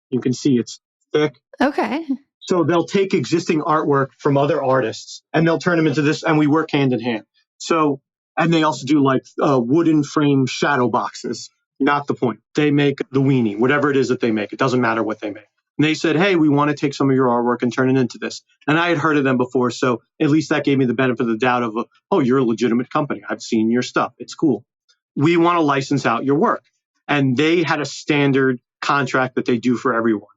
You can see it's thick. Okay. So they'll take existing artwork from other artists and they'll turn them into this, and we work hand in hand. So, and they also do like wooden frame shadow boxes. Not the point. They make the weenie, whatever it is that they make. It doesn't matter what they make. And they said, hey, we want to take some of your artwork and turn it into this. And I had heard of them before. So at least that gave me the benefit of the doubt of, oh, you're a legitimate company. I've seen your stuff. It's cool. We want to license out your work. And they had a standard contract that they do for everyone.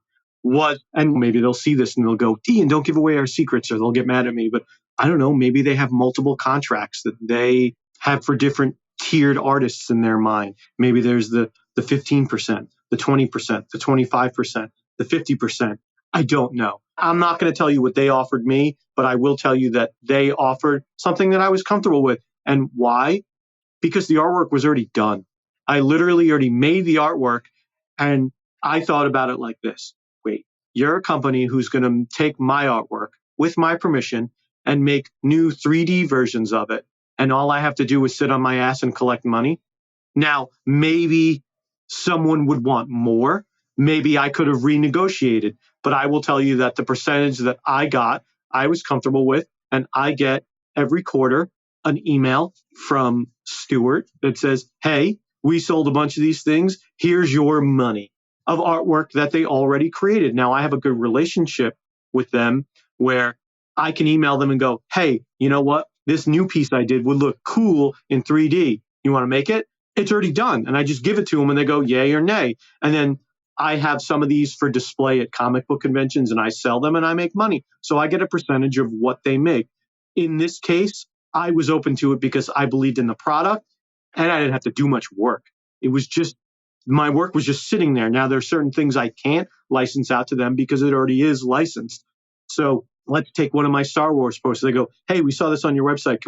And maybe they'll see this and they'll go, Ian, don't give away our secrets, or they'll get mad at me. But I don't know, maybe they have multiple contracts that they have for different tiered artists in their mind. Maybe there's the 15%, the 20%, the 25%, the 50%. I don't know. I'm not going to tell you what they offered me, but I will tell you that they offered something that I was comfortable with. And why? Because the artwork was already done. I literally already made the artwork, and I thought about it like this. Wait, you're a company who's going to take my artwork with my permission and make new 3D versions of it. And all I have to do is sit on my ass and collect money. Now, maybe someone would want more. Maybe I could have renegotiated, but I will tell you that the percentage that I got, I was comfortable with. And I get every quarter an email from Stuart that says, hey, we sold a bunch of these things. Here's your money of artwork that they already created. Now, I have a good relationship with them where I can email them and go, hey, you know what? This new piece I did would look cool in 3D. You want to make it? It's already done. And I just give it to them and they go, yay or nay. And then I have some of these for display at comic book conventions and I sell them and I make money. So I get a percentage of what they make. In this case, I was open to it because I believed in the product and I didn't have to do much work. It was just, my work was just sitting there. Now there are certain things I can't license out to them because it already is licensed. So let's take one of my Star Wars posts. They go, hey, we saw this on your website.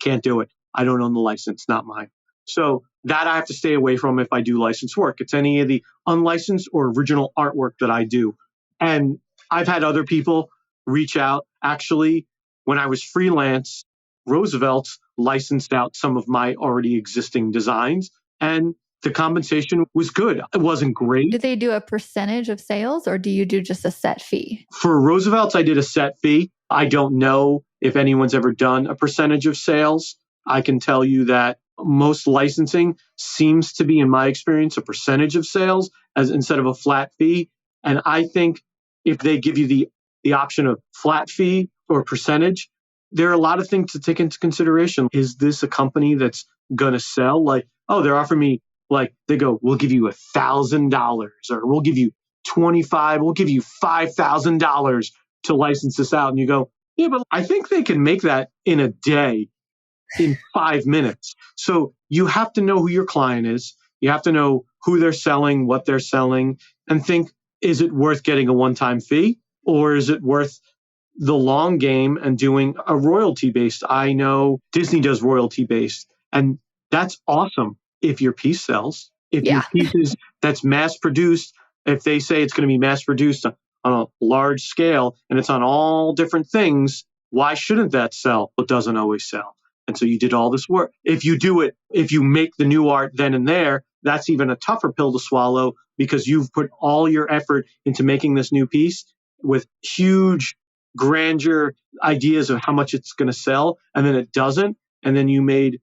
Can't do it. I don't own the license, not mine. So that I have to stay away from if I do licensed work. It's any of the unlicensed or original artwork that I do. And I've had other people reach out. Actually, when I was freelance, Roosevelt's licensed out some of my already existing designs, and the compensation was good. It wasn't great. Do they do a percentage of sales or do you do just a set fee? For Roosevelt's, I did a set fee. I don't know if anyone's ever done a percentage of sales. I can tell you that most licensing seems to be, in my experience, a percentage of sales as instead of a flat fee. And I think if they give you the option of flat fee or percentage, there are a lot of things to take into consideration. Is this a company that's going to sell? Like, oh, they're offering me, like, they go, we'll give you $1,000 or we'll give you we'll give you $5,000 to license this out. And you go, yeah, but I think they can make that in a day, in 5 minutes. So you have to know who your client is. You have to know who they're selling, what they're selling, and think, is it worth getting a one-time fee or is it worth the long game and doing a royalty based? I know Disney does royalty based, and that's awesome if your piece sells. If your piece is that's mass produced, if they say it's going to be mass produced on a large scale and it's on all different things, why shouldn't that sell? It doesn't always sell. And so you did all this work. If you make the new art then and there, that's even a tougher pill to swallow because you've put all your effort into making this new piece with huge grandeur ideas of how much it's going to sell, and then it doesn't. And then you made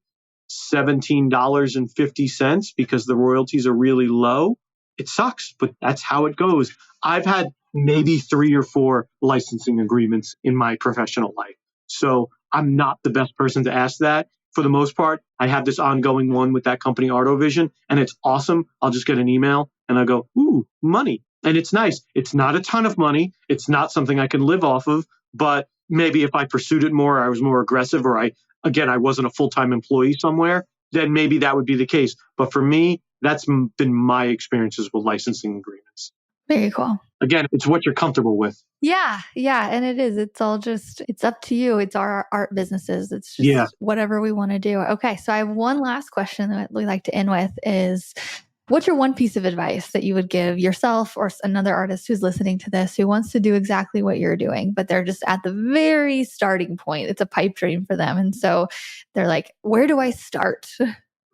$17.50 because the royalties are really low. It sucks, but that's how it goes. I've had maybe 3 or 4 licensing agreements in my professional life. So I'm not the best person to ask that. For the most part, I have this ongoing one with that company, Artovision, and it's awesome. I'll just get an email and I go, ooh, money. And it's nice. It's not a ton of money. It's not something I can live off of, but maybe if I pursued it more, I was more aggressive, or I wasn't a full-time employee somewhere, then maybe that would be the case. But for me, that's been my experiences with licensing agreements. Very cool. Again, it's what you're comfortable with. Yeah. And it is. It's all just, it's up to you. It's our art businesses. It's just whatever we want to do. Okay. So I have one last question that we like to end with is, What's your one piece of advice that you would give yourself or another artist who's listening to this who wants to do exactly what you're doing, but they're just at the very starting point? It's a pipe dream for them. And so they're like, where do I start?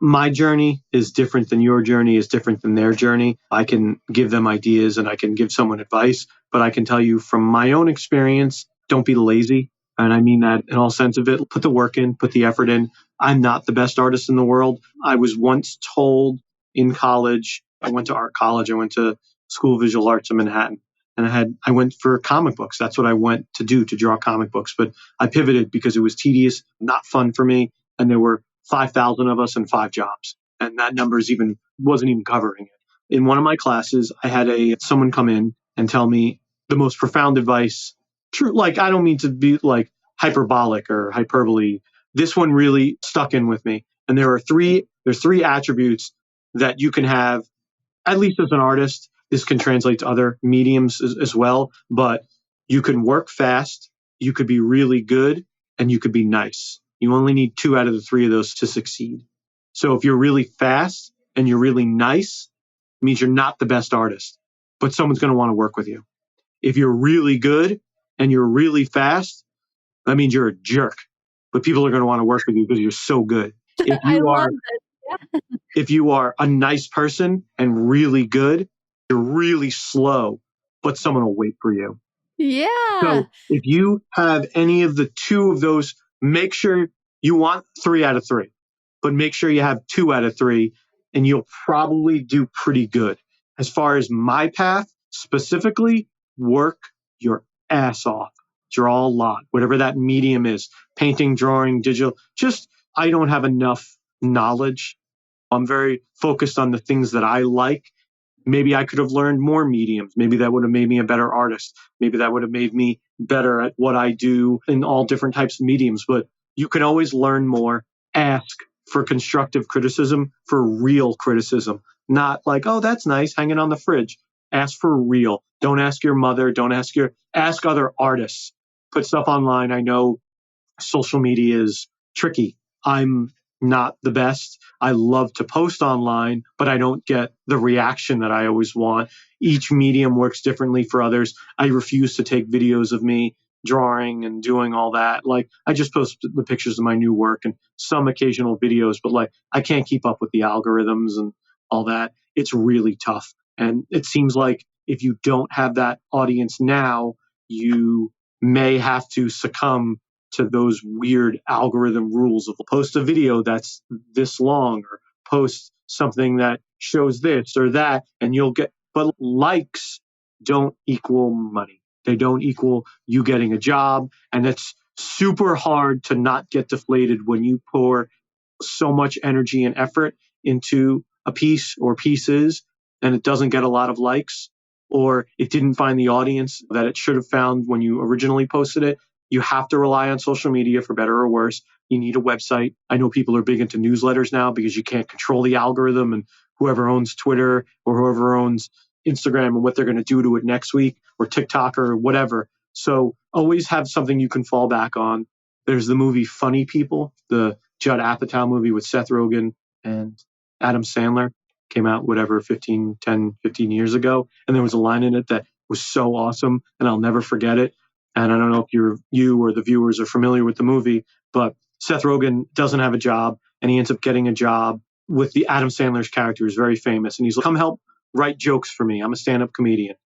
My journey is different than your journey is different than their journey. I can give them ideas and I can give someone advice, but I can tell you from my own experience, don't be lazy. And I mean that in all sense of it. Put the work in, put the effort in. I'm not the best artist in the world. I was once told in college, I went to art college, I went to School of Visual Arts in Manhattan. And I went for comic books. That's what I went to do, to draw comic books. But I pivoted because it was tedious, not fun for me. And there were 5,000 of us and 5 jobs. And that wasn't even covering it. In one of my classes, I had someone come in and tell me the most profound advice. True, like I don't mean to be like hyperbolic or hyperbole. This one really stuck in with me. And there's three attributes that you can have, at least as an artist. This can translate to other mediums as well, but you can work fast, you could be really good, and you could be nice. You only need 2 out of the 3 of those to succeed. So if you're really fast and you're really nice, it means you're not the best artist, but someone's going to want to work with you. If you're really good and you're really fast, that means you're a jerk, but people are going to want to work with you because you're so good. If I you love are it. if you are a nice person and really good, you're really slow, but someone will wait for you. Yeah. So if you have any of the 2 of those, make sure you want 3 out of 3, but make sure you have 2 out of 3 and you'll probably do pretty good. As far as my path specifically, work your ass off. Draw a lot, whatever that medium is, painting, drawing, digital. I don't have enough knowledge. I'm very focused on the things that I like. Maybe I could have learned more mediums. Maybe that would have made me a better artist. Maybe that would have made me better at what I do in all different types of mediums. But you can always learn more. Ask for constructive criticism, for real criticism, not like, oh, that's nice hanging on the fridge. Ask for real. Don't ask your mother. Ask other artists. Put stuff online. I know social media is tricky. I'm not the best. I love to post online, but I don't get the reaction that I always want. Each medium works differently for others. I refuse to take videos of me drawing and doing all that. Like I just post the pictures of my new work and some occasional videos, but like I can't keep up with the algorithms and all that. It's really tough. And it seems like if you don't have that audience now, you may have to succumb to those weird algorithm rules of post a video that's this long or post something that shows this or that and but likes don't equal money. They don't equal you getting a job. And it's super hard to not get deflated when you pour so much energy and effort into a piece or pieces and it doesn't get a lot of likes or it didn't find the audience that it should have found when you originally posted it. You have to rely on social media for better or worse. You need a website. I know people are big into newsletters now because you can't control the algorithm and whoever owns Twitter or whoever owns Instagram and what they're going to do to it next week or TikTok or whatever. So always have something you can fall back on. There's the movie Funny People, the Judd Apatow movie with Seth Rogen and Adam Sandler. Came out, 15 years ago. And there was a line in it that was so awesome and I'll never forget it. And I don't know if you or the viewers are familiar with the movie, but Seth Rogen doesn't have a job and he ends up getting a job with the Adam Sandler's character who's very famous. And he's like, come help write jokes for me. I'm a stand-up comedian.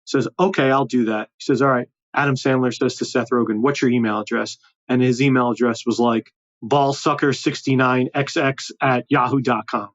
Says, okay, I'll do that. He says, all right. Adam Sandler says to Seth Rogen, what's your email address? And his email address was like ballsucker69xx@yahoo.com.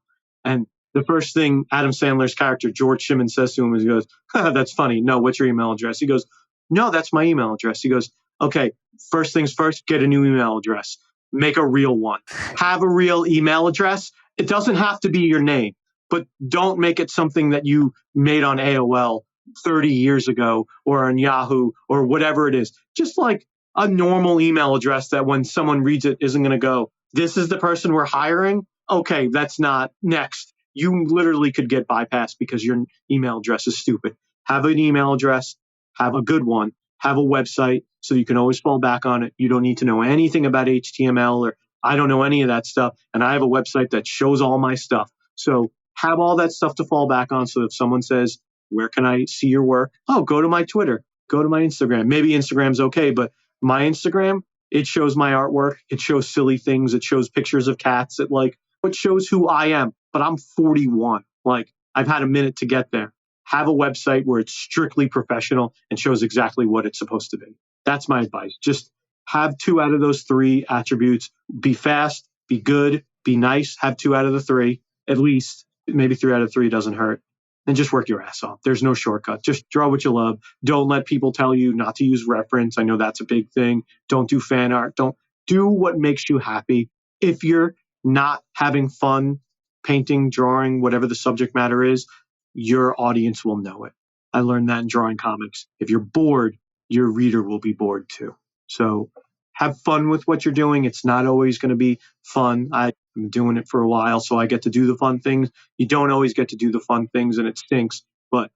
And the first thing Adam Sandler's character, George Shimon, says to him is he goes, that's funny. No, what's your email address? He goes, no, that's my email address. He goes, okay, first things first, get a new email address. Make a real one. Have a real email address. It doesn't have to be your name, but don't make it something that you made on AOL 30 years ago or on Yahoo or whatever it is. Just like a normal email address that when someone reads it isn't going to go, this is the person we're hiring. Okay, that's not next. You literally could get bypassed because your email address is stupid. Have an email address, have a good one, have a website so you can always fall back on it. You don't need to know anything about HTML or I don't know any of that stuff. And I have a website that shows all my stuff. So have all that stuff to fall back on. So if someone says, where can I see your work? Oh, go to my Twitter, go to my Instagram. Maybe Instagram's okay, but my Instagram, it shows my artwork. It shows silly things. It shows pictures of cats. It shows who I am, but I'm 41. Like, I've had a minute to get there. Have a website where it's strictly professional and shows exactly what it's supposed to be. That's my advice. Just have 2 out of those 3 attributes. Be fast, be good, be nice. Have 2 out of the 3, at least. Maybe 3 out of 3 doesn't hurt. And just work your ass off. There's no shortcut. Just draw what you love. Don't let people tell you not to use reference. I know that's a big thing. Don't do fan art. Don't do what makes you happy. If you're not having fun painting, drawing, whatever the subject matter is, your audience will know it. I learned that in drawing comics. If you're bored, your reader will be bored too. So have fun with what you're doing. It's not always going to be fun. I've been doing it for a while, so I get to do the fun things. You don't always get to do the fun things, and it stinks, but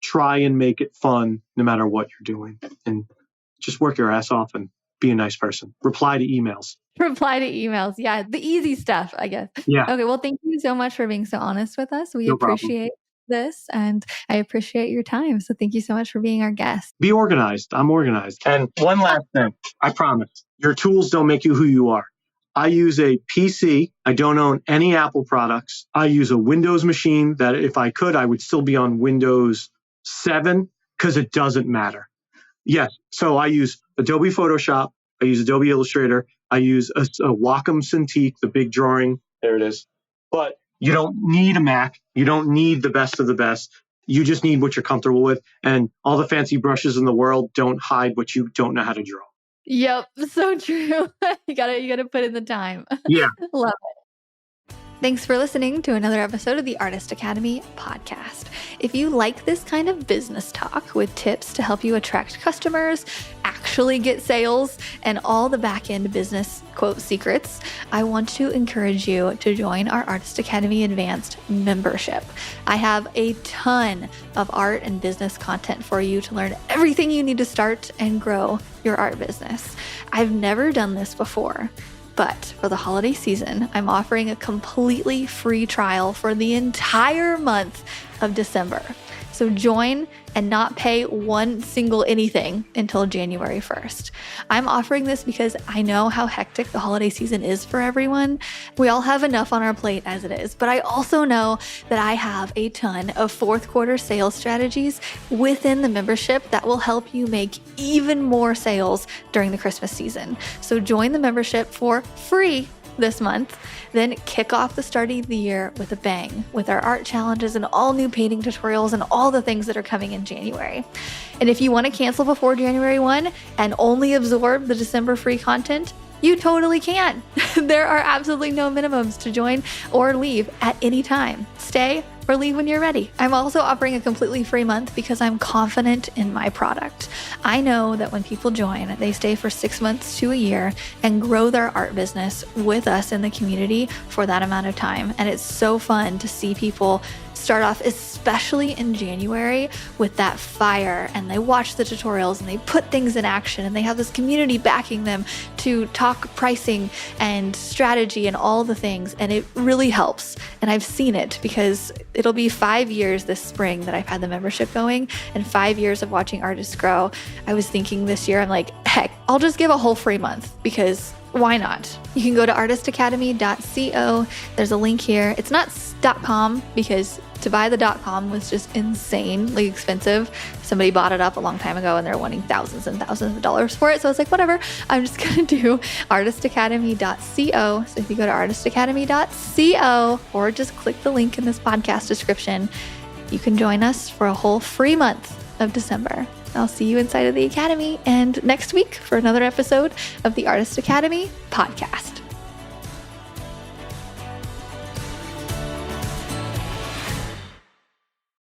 try and make it fun no matter what you're doing. And just work your ass off and be a nice person. Reply to emails. Reply to emails. Yeah, the easy stuff, I guess. Yeah. Okay, well, thank you so much for being so honest with us. We No problem. appreciate this, and I appreciate your time. So thank you so much for being our guest. Be organized. I'm organized. And one last thing, I promise, your tools don't make you who you are. I use a PC. I don't own any Apple products. I use a Windows machine that if I could, I would still be on Windows 7 because it doesn't matter. Yes. So I use Adobe Photoshop. I use Adobe Illustrator. I use a Wacom Cintiq, the big drawing. There it is. But you don't need a Mac. You don't need the best of the best. You just need what you're comfortable with. And all the fancy brushes in the world don't hide what you don't know how to draw. Yep, so true. You gotta put in the time. Yeah. Love it. Thanks for listening to another episode of the Artist Academy podcast. If you like this kind of business talk with tips to help you attract customers, actually get sales, and all the back-end business quote secrets, I want to encourage you to join our Artist Academy Advanced membership. I have a ton of art and business content for you to learn everything you need to start and grow your art business. I've never done this before. But for the holiday season, I'm offering a completely free trial for the entire month of December. So join and not pay one single anything until January 1st. I'm offering this because I know how hectic the holiday season is for everyone. We all have enough on our plate as it is, but I also know that I have a ton of fourth quarter sales strategies within the membership that will help you make even more sales during the Christmas season. So join the membership for free this month, then kick off the start of the year with a bang with our art challenges and all new painting tutorials and all the things that are coming in January. And if you want to cancel before January 1 and only absorb the December free content, you totally can. There are absolutely no minimums to join or leave at any time. Stay or leave when you're ready. I'm also offering a completely free month because I'm confident in my product. I know that when people join, they stay for 6 months to a year and grow their art business with us in the community for that amount of time. And it's so fun to see people start off, especially in January, with that fire, and they watch the tutorials and they put things in action and they have this community backing them to talk pricing and strategy and all the things. And it really helps. And I've seen it because it'll be 5 years this spring that I've had the membership going and 5 years of watching artists grow. I was thinking this year, I'm like, heck, I'll just give a whole free month because why not? You can go to artistacademy.co. There's a link here. It's not .com because to buy the .com was just insanely expensive. Somebody bought it up a long time ago and they're wanting thousands and thousands of dollars for it. So I was like, whatever, I'm just going to do artistacademy.co. So if you go to artistacademy.co or just click the link in this podcast description, you can join us for a whole free month of December. I'll see you inside of the Academy and next week for another episode of the Artist Academy podcast.